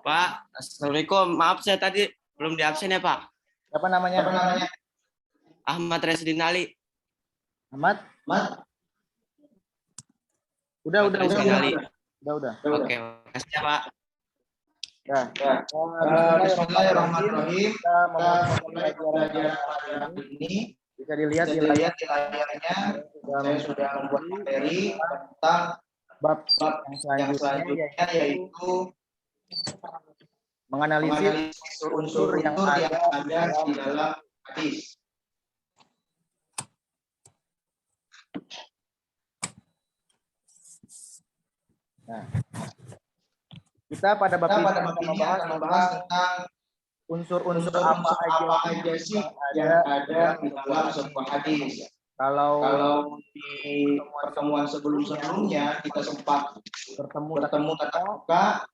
Pak, Assalamualaikum. Maaf saya tadi belum di absen ya Pak. Siapa namanya? Ahmad Resdin Ali. Ahmad? Udah. Oke, makasih ya Pak. Bismillahirrahmanirrahim. Kita memulai pelajaran ini. Bisa dilihat di layarnya. Saya sudah membuat materi tentang bab yang selanjutnya yaitu menganalisis unsur-unsur yang ada di dalam hadis. Nah, kita pada bab ini akan membahas tentang unsur-unsur apa aja sih yang ada di dalam sebuah hadis. Kalau di pertemuan sebelumnya kita sempat bertemu tatap muka,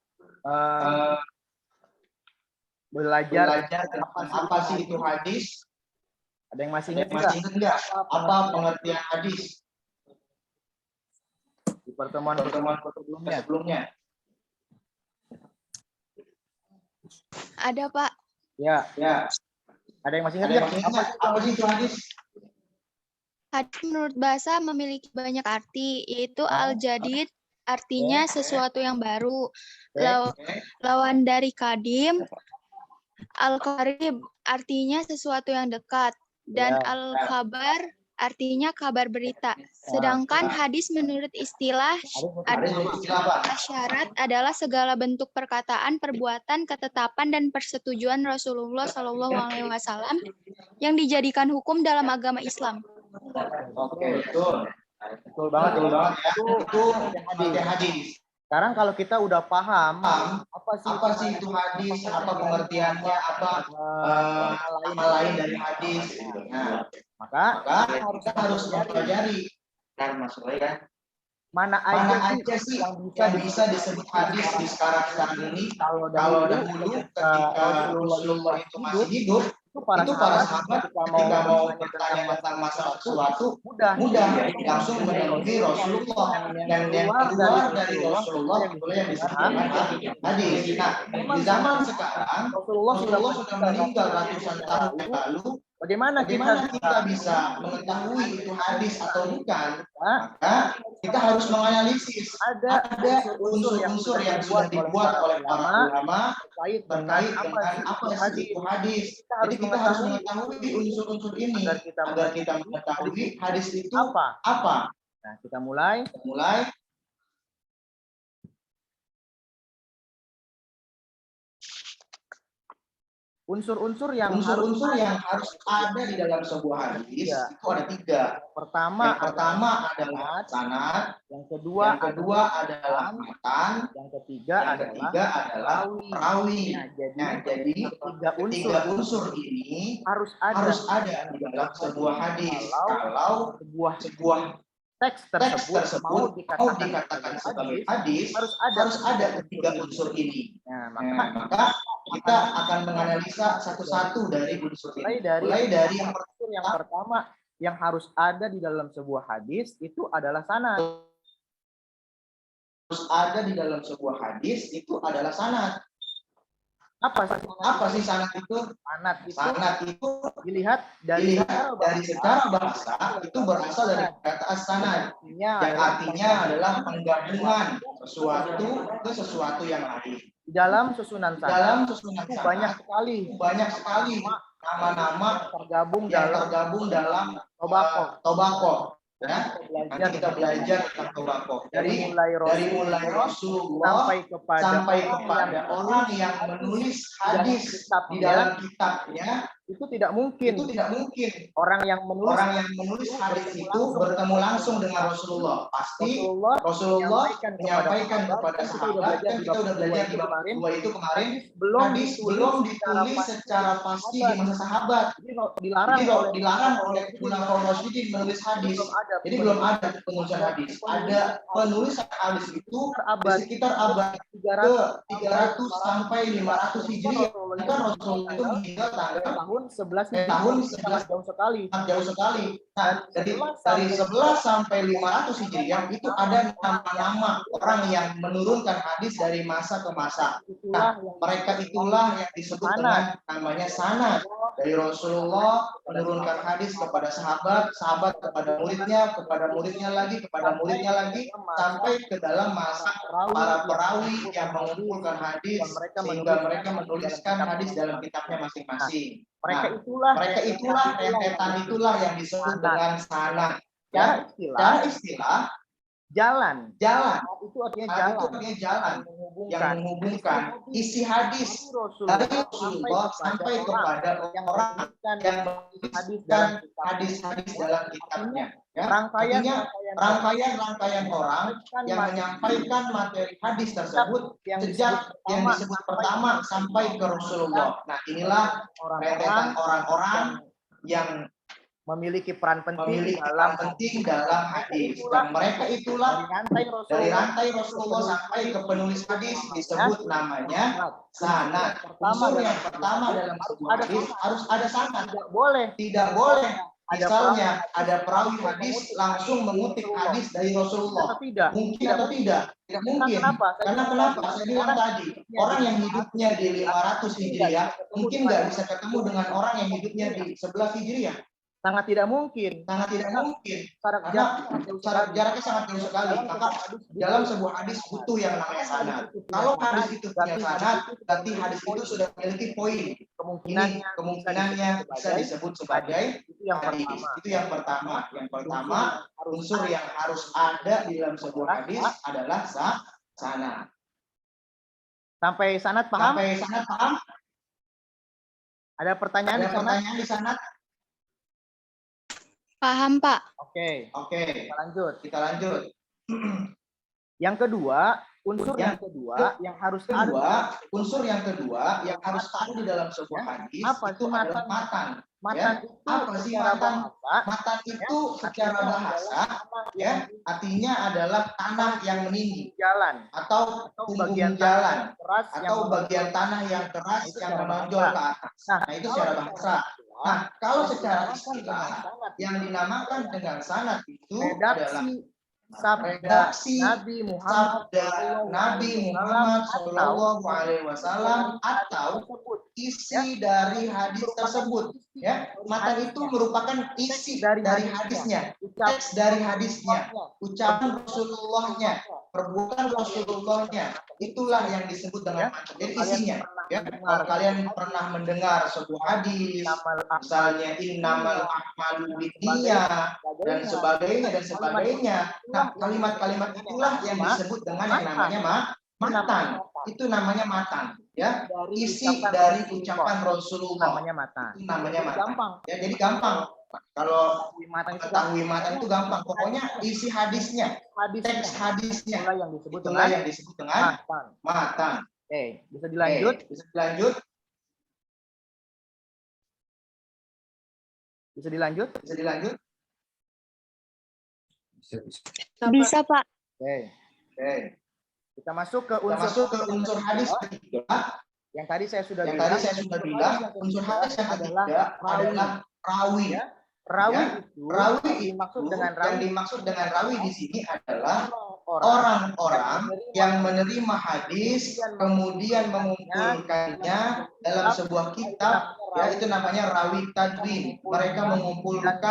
belajar apa sih itu hadis. Ada yang masih ingat nggak apa pengertian hadis di pertemuan sebelumnya? Ada Pak. Ya. Ada yang masih ingat nggak apa sih itu hadis? Hadis menurut bahasa memiliki banyak arti, yaitu al-jadid, artinya sesuatu yang baru. Lawan dari kadim, al-qarib, artinya sesuatu yang dekat. Dan al-khabar, artinya kabar berita. Sedangkan hadis menurut istilah syarat adalah segala bentuk perkataan, perbuatan, ketetapan, dan persetujuan Rasulullah SAW yang dijadikan hukum dalam agama Islam. Oke, betul banget ya. Itu hadis. Sekarang kalau kita udah paham apa sih itu hadis, apa pengertiannya, apa lain dari hadis, nah, maka kita harus mempelajari mana aja sih yang bisa disebut hadis di sekarang ini. Kalau dahulu ketika Rasulullah itu masih hidup, itu para sahabat ketika mau bertanya tentang masalah sesuatu mudah langsung menemui Rasulullah, dan yang keluar dari Rasulullah itulah yang disebut hadis. Nah, di zaman sekarang Rasulullah sudah meninggal ratusan tahun yang lalu. Bagaimana kita bisa mengetahui itu hadis atau bukan? Maka kita harus menganalisis. Ada unsur-unsur yang sudah dibuat oleh para ulama terkait dengan apa sih itu hadis. Jadi kita harus mengetahui unsur-unsur ini agar kita mengetahui hadis itu apa. Nah, kita mulai. Unsur-unsur yang harus ada di dalam sebuah hadis itu ada 3. Pertama adalah sanad, yang kedua adalah matan, yang ketiga adalah perawi. Nah, jadi ketiga unsur ini harus ada di dalam sebuah hadis. Kalau sebuah teks tersebut mau dikatakan sebagai hadis, harus ada ketiga unsur ini. Nah, maka kita akan menganalisa satu-satu dari unsur ini. Mulai dari yang pertama yang harus ada di dalam sebuah hadis itu adalah sanad. Harus ada di dalam sebuah hadis itu adalah sanad. Apa sih sanad itu? Sanad itu dilihat dari secara bahasa itu berasal dari kata as-sanad yang artinya adalah penggabungan sesuatu ke sesuatu yang lain. Di dalam susunan sanad banyak sekali nama-nama tergabung dalam tobako. Ya, nanti kita belajar tentang tobako. Dari mulai Rasulullah sampai kepada orang yang menulis hadis di dalam kitabnya, itu tidak mungkin orang yang menulis hadis itu bertemu langsung dengan Rasulullah. Pasti Rasulullah menyampaikan kepada sahabat, kan kita udah belajar di bab 2 itu kemarin, hadis belum ditulis secara pasti di masa sahabat. Jadi dilarang oleh Khulafaur Rasyidin menulis hadis. Jadi belum ada penulisan hadis. Ada penulisan hadis itu di sekitar abad ke 300 sampai 500 Hijriah. Kan Rasulullah itu meninggal tanggal tahun 11 sangat jauh sekali. Nah, dari 11 sampai 500 Hijriah itu ada nama-nama orang yang menurunkan hadis dari masa ke masa. Nah, mereka itulah yang disebut dengan namanya sanad. Dari Rasulullah menurunkan hadis kepada sahabat, sahabat kepada muridnya lagi, kepada muridnya lagi, sampai ke dalam masa para perawi yang mengumpulkan hadis sehingga mereka menuliskan hadis dalam kitabnya masing-masing. Mereka itulah rentetan itulah yang disebut dengan sanad. Secara istilah jalan itu artinya jalan yang menghubungkan isi hadis dari Rasulullah sampai kepada orang yang menuliskan hadis-hadis dalam kitabnya. Ya, rangkaian orang yang menyampaikan materi hadis tersebut sejak yang disebut pertama sampai ke Rasulullah. Nah, inilah rentetan orang-orang yang memiliki peran penting dalam hadis, dan mereka itulah dari rantai Rasulullah sampai ke penulis hadis disebut namanya sanad. Unsur yang pertama dalam sebuah hadis harus ada sanad. Tidak boleh misalnya ada perawi hadis langsung mengutip hadis dari Rasulullah. Mungkin atau tidak? Tidak mungkin. Karena kenapa? Saya bilang tadi, orang yang hidupnya di 500 Hijriah mungkin nggak bisa ketemu dengan orang yang hidupnya di 11 Hijriah. Sangat tidak mungkin. Karena jaraknya sangat jauh sekali. Maka dalam sebuah hadis butuh yang namanya sanad. Kalau hadis itu punya sanad, berarti hadis itu sudah memiliki poin. Kemungkinannya bisa disebut sebagai hadis. Itu yang pertama. Yang pertama, unsur yang harus ada di dalam sebuah hadis adalah sanad. Sampai sanad paham? Ada pertanyaan di sanad? Paham, Pak. Oke. Kita lanjut. Yang kedua, unsur yang kedua yang harus ada di dalam sebuah hadis itu adalah matan. Apa sih matan? Matan itu secara bahasa ya artinya adalah tanah yang meninggi, atau bagian jalan, atau bagian tanah yang keras yang menonjol ke atas. Nah, itu secara bahasa. Nah, kalau secara istilah yang dinamakan dengan sanad itu adalah redaksi Nabi Muhammad Shallallahu Alaihi Wasallam atau isi dari hadis tersebut. Ya, matan itu merupakan isi dari hadisnya, teks dari hadisnya, ucapan Rasulullahnya, perbuatan Rasulullahnya. Itulah yang disebut dengan matan. Jadi isinya. Ya, kalau kalian pernah mendengar sebuah hadis, misalnya innamal a'malu binniyah dan sebagainya. Nah, kalimat-kalimat itulah yang disebut dengan yang namanya matan. Itu namanya matan. Ya, isi dari ucapan Rasulullah. Itu namanya matan. Ya, jadi gampang. Kalau mengetahui matan itu gampang. Pokoknya isi hadisnya, teks hadisnya. Itulah yang disebut dengan matan. Oke, bisa dilanjut? Bisa, Pak. Oke. Kita masuk ke unsur hadis ketiga. Yang tadi saya sudah bilang, unsur hadis yang ketiga adalah rawi. Rawi yang dimaksud dengan rawi di sini adalah orang-orang yang menerima hadis kemudian mengumpulkannya dalam sebuah kitab, yaitu namanya rawi tadwin. Mereka mengumpulkan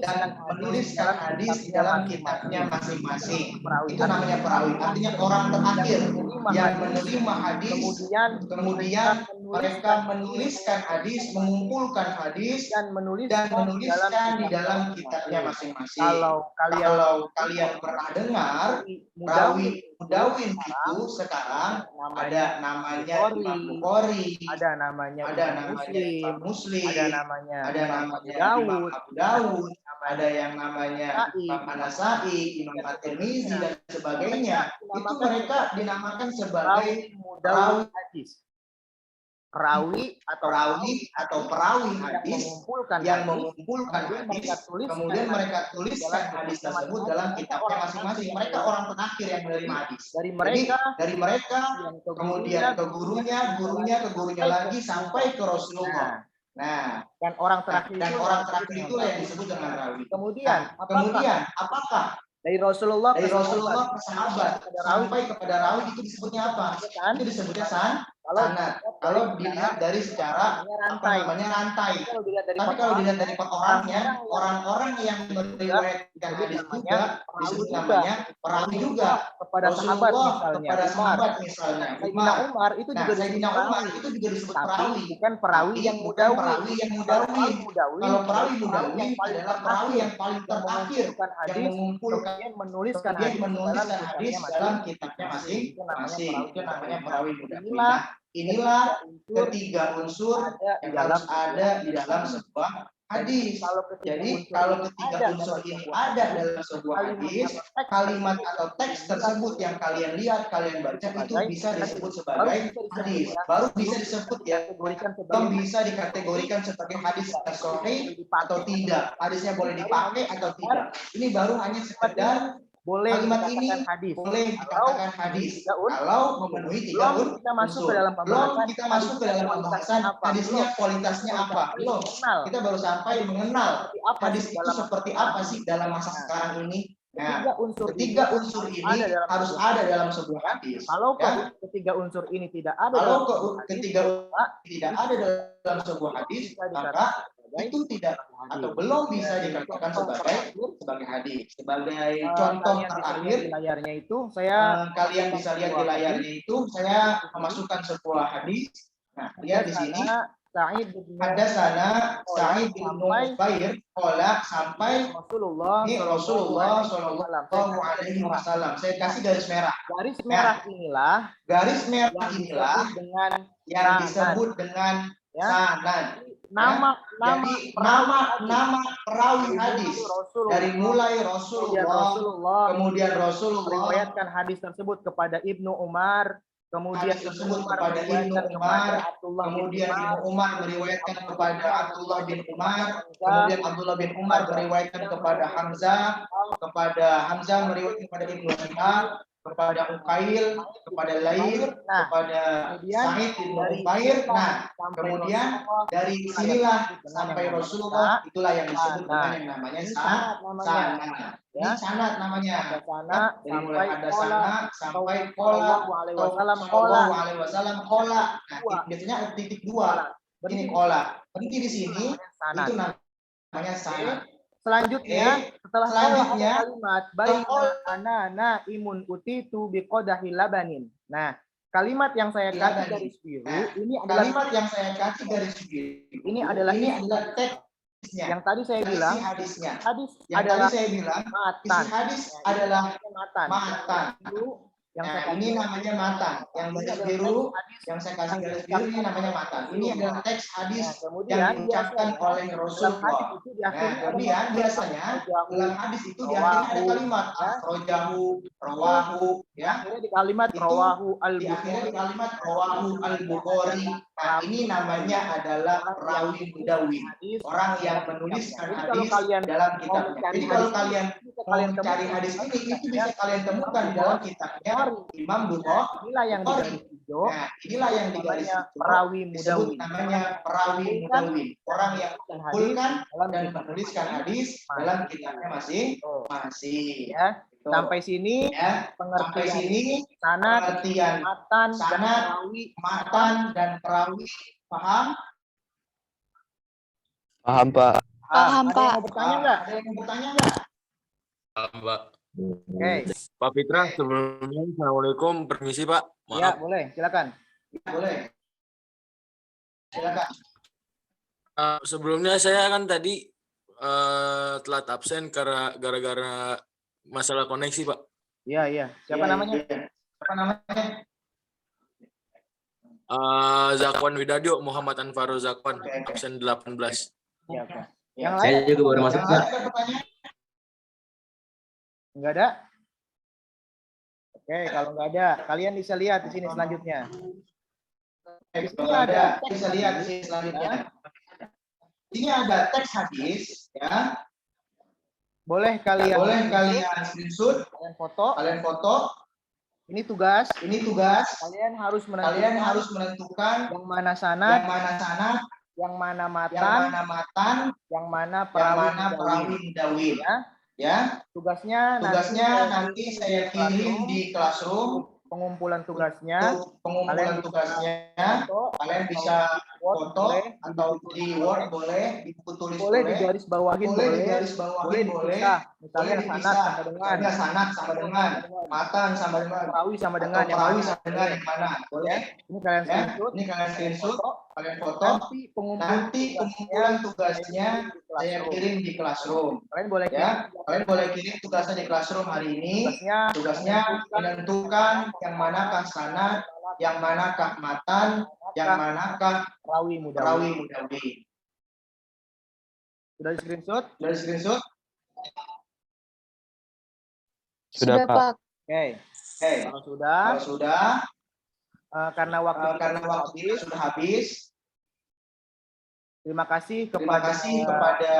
dan menuliskan hadis di dalam kitabnya masing-masing. Itu namanya perawi. Artinya orang terakhir yang menerima hadis kemudian mereka menuliskan hadis, mengumpulkan hadis dan menuliskan di dalam kitabnya masing-masing. Kalau kalian pernah dengar rawi mudawin itu sekarang ada namanya Imam Bukhari, ada namanya Muslim, ada namanya Imam Abu Dawud, ada yang namanya Imam An-Nasai, Imam At-Tirmizi dan sebagainya. Itu mereka dinamakan sebagai rawi hadis. Rawi atau perawi hadis yang mengumpulkan hadis, kemudian mereka tuliskan hadis tersebut dalam kitabnya masing-masing. Mereka orang terakhir yang menerima hadis. Dari mereka kemudian ke gurunya lagi sampai ke Rasulullah. Nah, Dan orang terakhir dan itu orang terakhir itulah yang disebut dengan rawi. Kemudian, Apakah dari Rasulullah dari ke Rasulullah ke sahabat sampai kepada rawi itu disebutnya apa? Kan? Itu disebutnya sanad. Kalau dilihat dari secara rantai. Kalau dilihat dari Tapi kalau dilihat dari orangnya, orang-orang yang meriwayatkan hadis juga disebut namanya perawi juga. kepada sahabat Rasulullah misalnya, kepada Umar. sahabat misalnya. Sayyidina Umar itu Nah, juga Sayyidina disebut Umar perawi. itu juga disebut Tapi perawi. bukan perawi Tapi yang bukan mudawi. perawi yang mudawi. Kalau perawi mudawi adalah perawi yang paling terakhir yang mengumpulkan kemudian menuliskan hadis dalam kitabnya masing-masing. Itu namanya perawi mudawi. Nah, inilah ketiga unsur yang harus ada di dalam sebuah hadis. Jadi kalau ketiga unsur ini ada dalam sebuah hadis, kalimat atau teks tersebut yang kalian lihat, kalian baca itu bisa disebut sebagai hadis. Baru bisa disebut ya, belum bisa dikategorikan sebagai hadis sahih atau tidak. Hadisnya boleh dipakai atau tidak. Ini baru hanya sekedar boleh kalimat ini hadis. boleh dikatakan hadis kalau memenuhi tiga Belum kita masuk ke dalam pembahasan hadisnya kualitasnya apa. Belum. Kita baru sampai mengenal hadis itu seperti apa sih dalam masa sekarang ini. Nah, ketiga unsur ini harus ada dalam sebuah hadis. Kalau ketiga unsur ini tidak ada, ketiga tidak ada dalam sebuah hadis, maka itu tidak atau belum bisa dikatakan sebagai hadis. Sebagai contoh terakhir, di layarnya itu saya kalian bisa lihat di layarnya itu saya memasukkan sebuah hadis. Nah, lihat di sini ada sana Sa'id bin Jubair qala sampai Rasulullah Shallallahu Alaihi Wasallam. Saya kasih garis merah. Garis merah inilah dengan yang disebut dengan sanad. Nama perawi hadis dari mulai Rasulullah, kemudian Rasulullah meriwayatkan hadis tersebut kepada Ibnu Umar, kemudian tersebut kepada Ibnu Umar, kemudian Ibnu Umar meriwayatkan kepada Abdullah bin Umar, kemudian Abdullah bin Umar meriwayatkan kepada Hamzah meriwayatkan kepada Ibnu Syihab, kepada Uqail, kepada Lair, kepada Sa'id bin Jubair. Nah, kemudian dari sinilah sampai Rasulullah, itulah yang disebut dengan yang namanya sanad. Ini sanad namanya. Dari mulai ada sanad sampai qala sallallahu alaihi wasallam qala. Nah, biasanya ada titik dua. Ini qala. Berhenti di sini, itu namanya sanad. Selanjutnya, setelah kalimat baina imun utitu biqadahi labanin. Nah, kalimat yang saya kasih garis biru ini adalah teksnya. Yang tadi saya bilang hadis adalah matan. Ini namanya matan. Yang garis biru, yang saya kasih garis biru ini namanya matan. Ini adalah teks hadis yang diucapkan oleh Rasulullah. Nah, kemudian biasanya dalam hadis itu di akhirnya ada kalimat akhrajahu, rawahu, ya. Di kalimat rawahu al-Bukhari. Nah, ini namanya adalah rawi mudawi, orang yang menuliskan hadis dalam kitabnya. Jadi kalau kalian mau mencari hadis ini, itu bisa kalian temukan di dalam kitabnya Imam Bukhari. Inilah yang digaris hijau. Nah, inilah yang digaris hijau. Perawi mudawi. Namanya perawi mudawi, orang yang mengumpulkan dan menuliskan hadis dalam kitabnya masing-masing. Ya. Sampai sini pengertian sanad, matan dan perawi. Paham? Paham, Pak. Paham, Ada Pak. yang mau bertanya nggak? Paham, Pak. Oke. Pak Fitra, sebelumnya Assalamualaikum, permisi Pak. Ya, Maaf. boleh, silakan. Silakan. Sebelumnya saya kan tadi telat absen karena gara-gara masalah koneksi, Pak. Iya. Siapa namanya? Zakwan Widadio, Muhammad Anfaru Zakwan, absen 18. Iya, oke. Yang lain? Saya juga baru masuk, Pak. Enggak ada? Oke, kalau enggak ada, kalian bisa lihat di sini selanjutnya. Di sini ada, bisa lihat di sini selanjutnya. Ini ada teks hadis, ya. Boleh kalian screenshot, kalian foto. Ini tugas. Kalian Kalian harus menentukan yang mana sanad, Yang mana yang matan, mana matan, yang mana yang perawi mana mudawwin. perawi mudawwin. Ya. Ya, Tugasnya nanti saya kirim di classroom. Pengumpulan tugasnya. Untuk pengumpulan tugasnya, kalian bisa foto atau di Word boleh, di buku tulis boleh boleh, digaris bawahin boleh digaris bawahin boleh, misalnya sanad sama dengan, misalnya sanad sama dengan, matan sama dengan, perawi sama dengan, atau perawi sama dengan yang mana, boleh. Ini kalian Ya, screenshot, ini kalian screenshot, kalian foto. nanti Pengumpulan tugasnya saya kirim di classroom. Kalian boleh Ya, kalian boleh kirim tugasnya di classroom hari ini. Tugasnya menentukan yang manakah sanad, yang manakah matan, yang manakah perawi perawi mudawwin. mudawwin. Sudah di screenshot? Sudah di screenshot? Sudah, Pak. Oke. Kalau sudah, karena waktu kita sudah habis. Terima kasih Terima kepada kasih kepada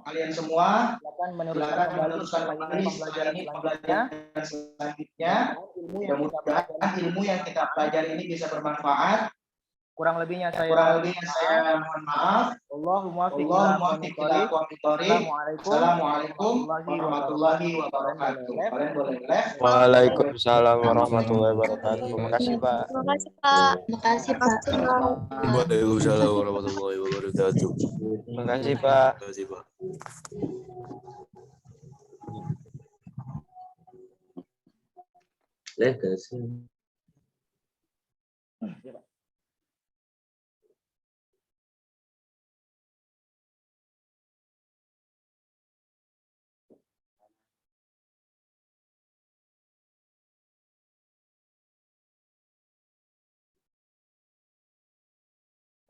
kalian semua. silakan Silakan meneruskan kembali pembelajaran selanjutnya. Mudah-mudahan ilmu yang kita pelajari ini bisa bermanfaat. Kurang lebihnya saya mohon maaf. Allahumma fiqh ila aqwamit thoriq. Assalamualaikum warahmatullahi wabarakatuh. Kalian boleh left. Waalaikumsalam warahmatullahi wabarakatuh. Terima kasih, Pak. Terima kasih, Pak. Terima kasih, Pak. Waalaikumsalam warahmatullahi wabarakatuh. Terima kasih, Pak. Terima kasih, Pak.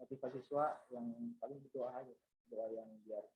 motivasi siswa yang paling berdoa aja, doa yang biar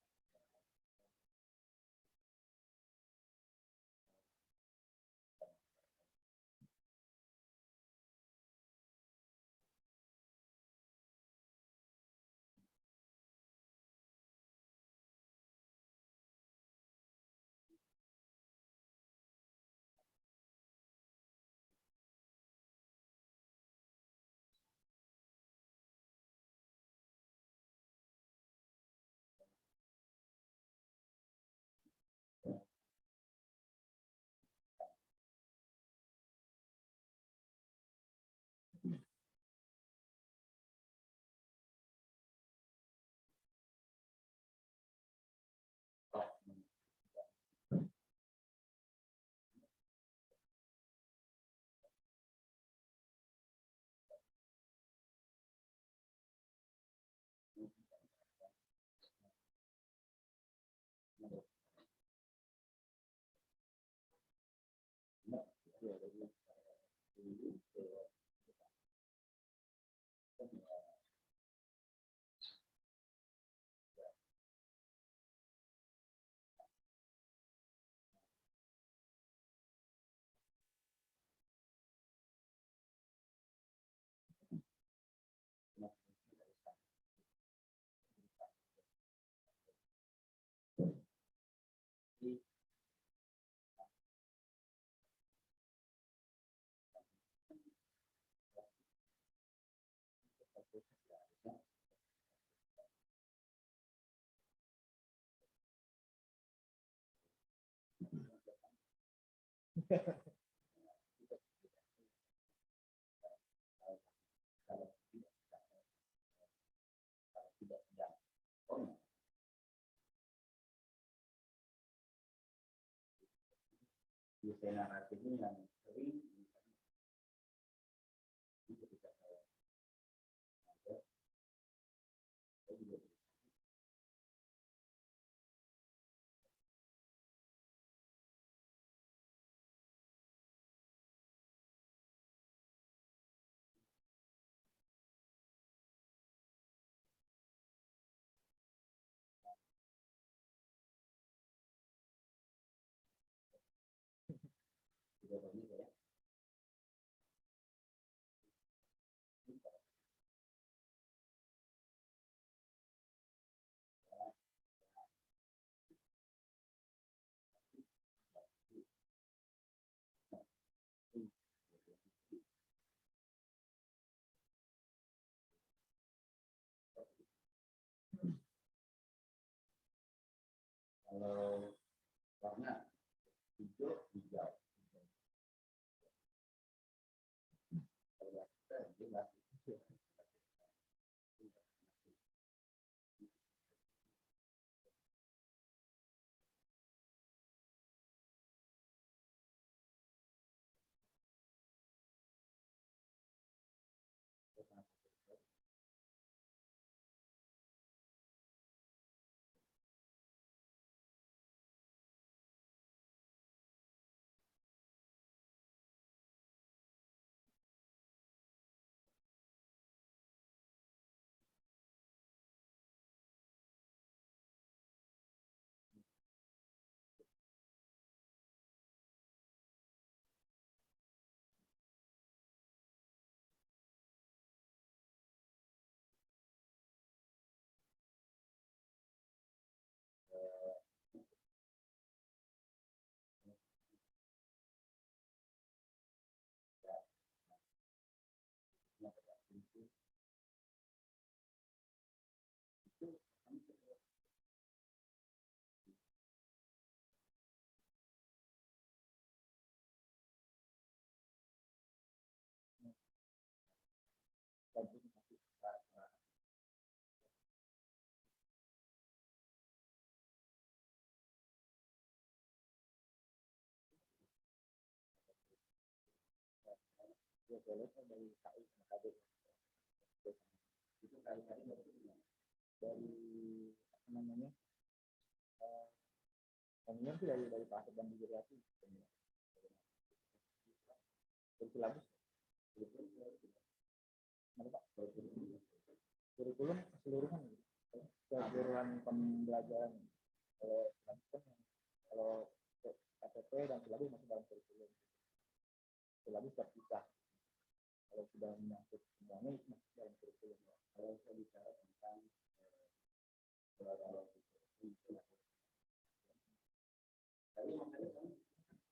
Kurikulum keseluruhan, keseluruhan pembelajaran. Kalau KTP dan silabus masih dalam kurikulum. Silabus terpisah. Kalau sudah menyangkut semuanya itu masih dalam kurikulum. Kalau saya bicara tentang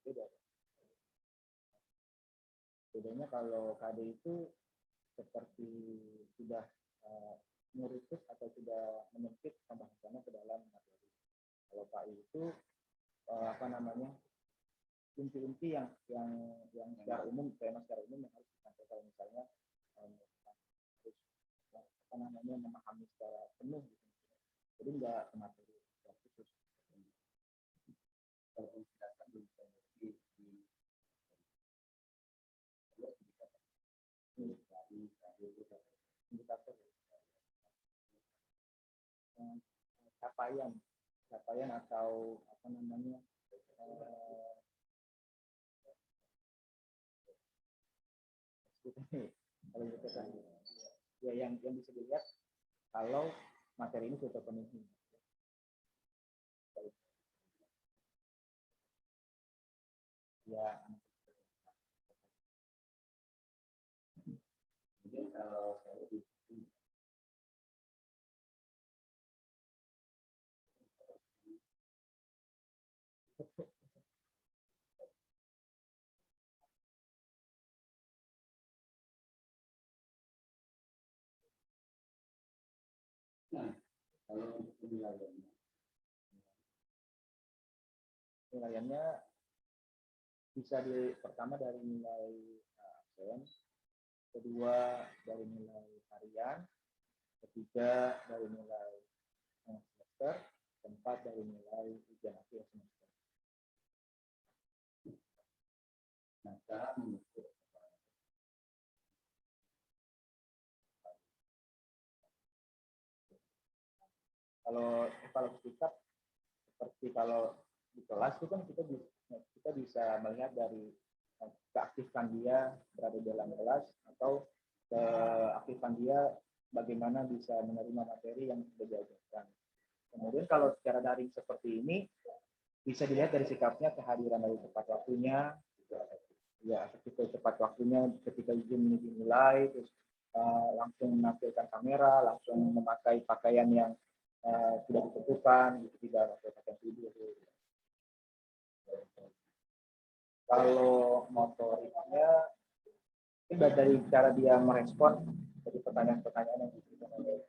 beda. Bedanya kalau KD itu seperti sudah merutus atau sudah menyempit pembahasannya ke dalam materi. Kalau KI itu inti-inti yang secara umum, tema secara umum yang harus disampaikan, misalnya harus memahami secara penuh gitu. Jadi enggak materi khusus. Kalau dijelaskan di indikator capaian atau kalau gitu kan ya yang bisa dilihat kalau materi ini sudah terpenuhi. Ya, jadi kalau saya kalau penilaiannya bisa pertama dari nilai absen, kedua dari nilai harian, ketiga dari nilai semester, keempat dari nilai ujian akhir semester. Nah, cara mengukur kalau evaluasi sikap seperti kalau di kelas itu kan kita bisa melihat dari keaktifan dia berada di dalam kelas atau keaktifan dia bagaimana bisa menerima materi yang sudah diajarkan. Kemudian kalau secara daring seperti ini bisa dilihat dari sikapnya, kehadiran dari tepat waktunya, ya ketika tepat waktunya ketika izin dimulai, terus langsung menampilkan kamera, langsung memakai pakaian yang tidak ditentukan, tidak pakai pakaian tidur. Kalau motoriknya itu dari cara dia merespon dari pertanyaan-pertanyaan yang diberikan oleh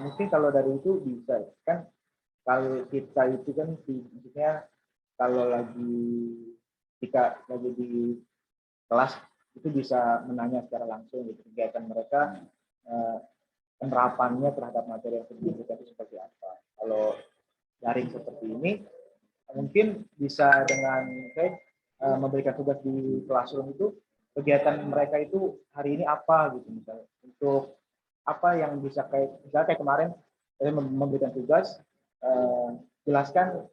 mungkin kalau dari itu bisa kan, kalau kita itu kan maksudnya kalau ketika lagi di kelas itu bisa menanya secara langsung gitu, kegiatan mereka penerapannya terhadap materi yang diberikan itu seperti apa. Kalau daring seperti ini mungkin bisa dengan memberikan tugas di classroom itu, kegiatan mereka itu hari ini apa gitu, misalnya untuk apa yang bisa misalnya kayak kemarin saya memberikan tugas jelaskan